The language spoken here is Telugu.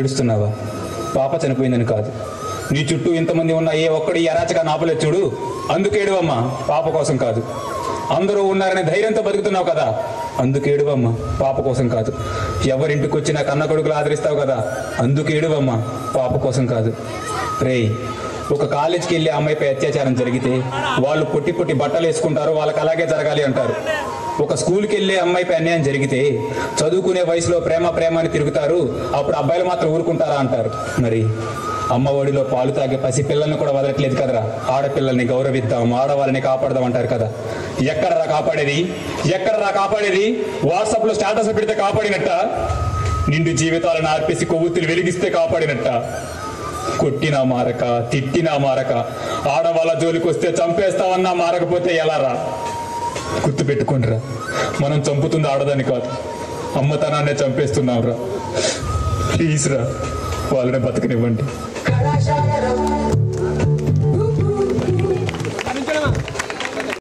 ఏడుస్తున్నావా? పాప చనిపోయిందని కాదు, నీ చుట్టూ ఇంతమంది ఉన్న ఏ ఒక్కడి అరాచకాన్ని ఆపలేదు చూడు, అందుకేడువమ్మా, పాప కోసం కాదు. అందరూ ఉన్నారని ధైర్యంతో బతుకుతున్నావు కదా, అందుకేడువమ్మా, పాప కోసం కాదు. ఎవరింటికి వచ్చినా కన్న కొడుకులు ఆదరిస్తావు కదా, అందుకేడువమ్మా, పాప కోసం కాదు. రేయ్, ఒక కాలేజీకి వెళ్ళే అమ్మాయిపై అత్యాచారం జరిగితే వాళ్ళు పొట్టి పొట్టి బట్టలు వేసుకుంటారు, వాళ్ళకి అలాగే జరగాలి అంటారు. ఒక స్కూల్కి వెళ్ళే అమ్మాయిపై అన్యాయం జరిగితే చదువుకునే వయసులో ప్రేమ ప్రేమ అని తిరుగుతారు, అప్పుడు అబ్బాయిలు మాత్రం ఊరుకుంటారా అంటారు. మరి అమ్మ ఒడిలో పాలు తాగే పసి పిల్లల్ని కూడా వదలట్లేదు కదరా. ఆడపిల్లల్ని గౌరవిద్దాం, ఆడవాళ్ళని కాపాడదాం అంటారు కదా. ఎక్కడరా కాపాడేది? ఎక్కడరా కాపాడేది? వాట్సాప్లో స్టేటస్ పెడితే కాపాడినట్ట? నిండు జీవితాలను ఆర్పేసి కొవ్వొత్తులు వెలిగిస్తే కాపాడినట్ట? కొట్టినా మారక, తిట్టినా మారక, ఆడవాళ్ళ జోలికి వస్తే చంపేస్తామన్నా మారకపోతే ఎలారా? గుర్తుపెట్టుకుంటారా, మనం చంపుతుంది ఆడదాన్ని కాదు, అమ్మతనాన్నే చంపేస్తున్నాం రా. ప్లీజ్ రా, వాళ్ళని బతకనివ్వండి.